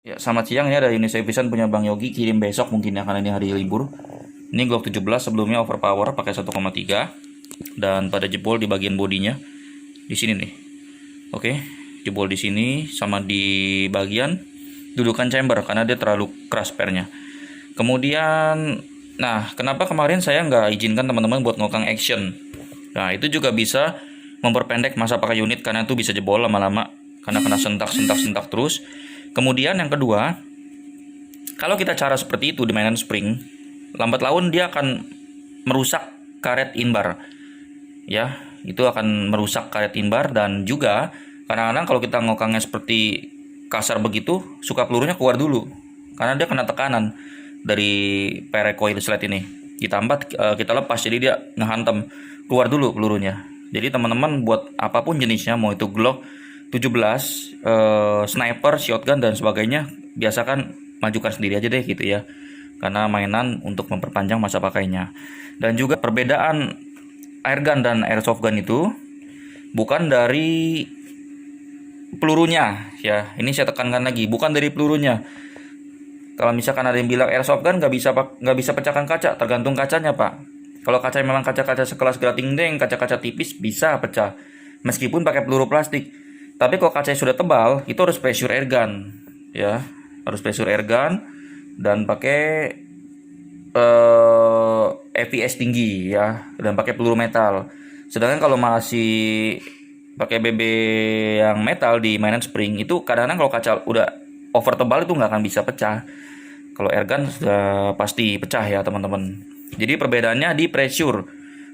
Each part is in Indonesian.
Ya, selamat siang, ini ada Unisay Vision punya Bang Yogi, kirim besok mungkin ya karena ini hari libur. Ini Glock 17, sebelumnya overpower pakai 1,3 dan pada jebol di bagian bodinya. Di sini nih. Oke, jebol di sini sama di bagian dudukan chamber karena dia terlalu keras pernya. Kemudian, nah, kenapa kemarin saya nggak izinkan teman-teman buat ngokang action? Nah, itu juga bisa memperpendek masa pakai unit karena itu bisa jebol lama-lama karena kena sentak terus. Kemudian yang kedua, kalau kita cara seperti itu di mainan spring, lambat laun dia akan merusak karet inbar. Ya, itu akan merusak karet inbar dan juga kadang-kadang kalau kita ngokangnya seperti kasar begitu, suka pelurunya keluar dulu. Karena dia kena tekanan dari recoil slide ini. Ditambah kita lepas jadi dia ngehantam keluar dulu pelurunya. Jadi teman-teman buat apapun jenisnya, mau itu Glock 17, sniper, shotgun dan sebagainya, biasakan majukan sendiri aja deh gitu ya. Karena mainan untuk memperpanjang masa pakainya. Dan juga perbedaan airgun dan airsoft gun itu bukan dari pelurunya ya. Ini saya tekankan lagi, bukan dari pelurunya. Kalau misalkan ada yang bilang airsoft gun nggak bisa pecahkan kaca, tergantung kacanya pak. Kalau kaca memang kaca-kaca sekelas grating deng, kaca-kaca tipis bisa pecah, meskipun pakai peluru plastik. Tapi kalau kacanya sudah tebal, itu harus pressure airgun, ya, harus pressure airgun dan pakai EVS tinggi, ya, dan pakai peluru metal. Sedangkan kalau masih pakai BB yang metal di mainan spring itu kadang-kadang kalau kaca udah over tebal itu nggak akan bisa pecah. Kalau airgun sudah pasti pecah ya teman-teman. Jadi perbedaannya di pressure.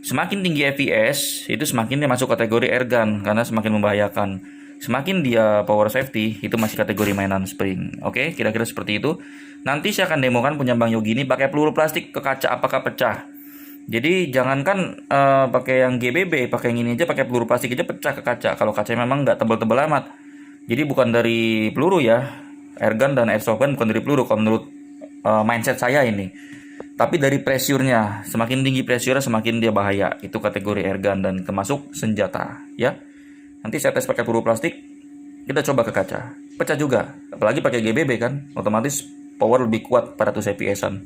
Semakin tinggi EVS itu semakin dia masuk kategori airgun karena semakin membahayakan. Semakin dia power safety itu masih kategori mainan spring. Oke, kira-kira seperti itu. Nanti saya akan demokan punya Bang Yogi ini pakai peluru plastik ke kaca apakah pecah. Jadi jangankan pakai yang GBB, pakai yang ini aja, pakai peluru plastik aja pecah ke kaca. Kalau kacanya memang nggak tebel-tebel amat. Jadi bukan dari peluru ya. Airgun dan airsoft gun bukan dari peluru kalau menurut mindset saya ini. Tapi dari pressure-nya, semakin tinggi pressure semakin dia bahaya. Itu kategori airgun dan termasuk senjata, ya. Nanti saya tes pakai peluru plastik, kita coba ke kaca. Pecah juga, apalagi pakai GBB kan, otomatis power lebih kuat pada 100 fps-an.